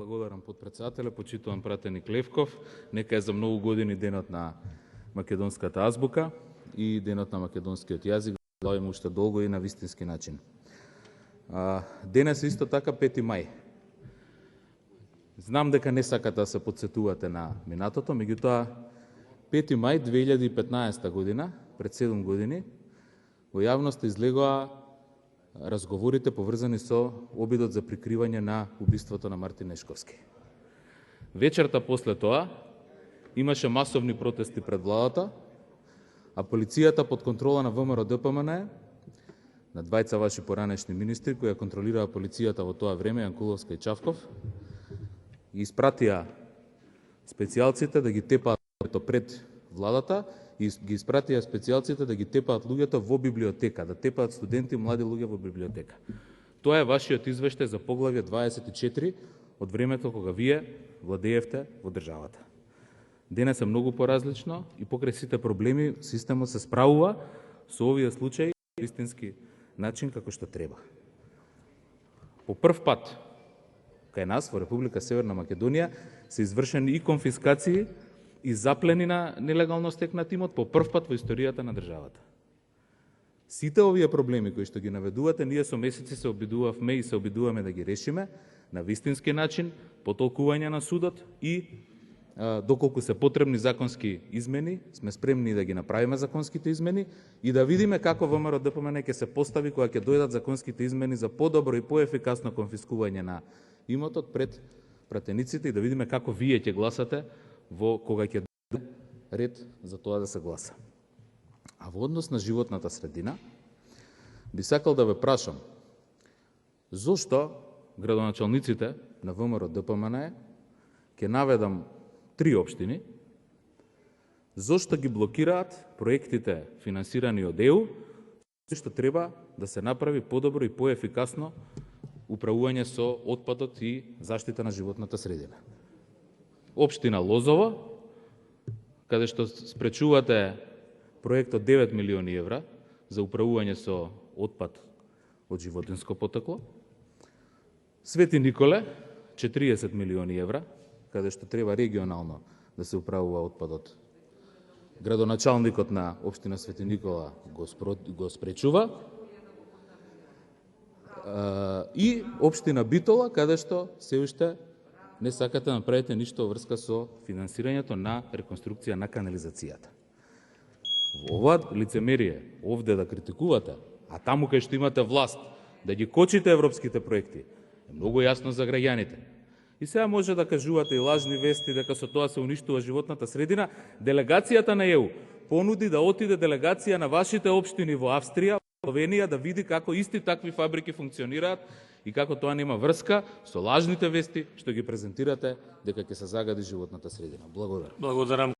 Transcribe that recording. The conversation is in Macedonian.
Благодарам потпредседателя, почитувам пратеник Левков. Нека е за многу години денот на македонската азбука и денот на македонскиот јазик. Главим уште долго и на вистински начин. Денес исто така 5 мај. Знам дека не сакате да се подсетувате на минатото, меѓутоа 5 мај 2015 година, пред 7 години, во јавноста излегоа разговорите поврзани со обидот за прикривање на убиството на Мартин Нешковски. Вечерта после тоа имаше масовни протести пред владата, а полицијата под контрола на ВМРО-ДПМН, на двајца ваши поранешни министри кои ја контролираа полицијата во тоа време, Јанкуловска и Чавков, и испратија специјалците да ги тепаат пред владата и ги испратија специјалците да ги тепаат луѓето во библиотека, да тепаат студенти и млади луѓе во библиотека. Тоа е вашиот извештај за поглавје 24 од времето кога вие владеевте во државата. Денес е многу поразлично и покрај сите проблеми системот се справува со овие случаи на вистински начин како што треба. По прв пат кај нас во Република Северна Македонија се извршени и конфискации и заплени на нелегално стекнат имот по прв пат во историјата на државата. Сите овие проблеми кои што ги наведувате, ние со месеци се обидувавме и се обидуваме да ги решиме на вистински начин, по толкување на судот и доколку се потребни законски измени, сме спремни да ги направиме законските измени и да видиме како ВМРО-ДПМН ќе се постави кога ќе дојдат законските измени за подобро и поефикасно конфискување на имотот пред пратениците и да видиме како вие ќе гласате во кога ќе дојде ред за тоа да се гласа. А во однос на животната средина, би сакал да ве прашам, зошто градоначалниците на ВМРО-ДПМН, ќе наведам 3 општини, зошто ги блокираат проектите финансирани од ЕУ, што треба да се направи подобро и поефикасно управување со отпадот и заштита на животната средина. Општина Лозово, каде што спречувате проект од 9 милиони евра за управување со отпад од животинско потекло. Свети Николе, 40 милиони евра, каде што треба регионално да се управува отпадот. Градоначалникот на општина Свети Никола го спречува. И општина Битола, каде што се уште не сакате да направите ништо во врска со финансирањето на реконструкција на канализацијата. Во ова лицемерие, овде да критикувате, а таму кај што имате власт, да ги кочите европските проекти, е многу јасно за граѓаните. И сега може да кажувате и лажни вести дека со тоа се уништува животната средина. Делегацијата на ЕУ понуди да отиде делегација на вашите општини во Австрија, Словенија, да види како исти такви фабрики функционираат и како тоа нема врска со лажните вести што ги презентирате дека ќе се загади животната средина. Благодарам.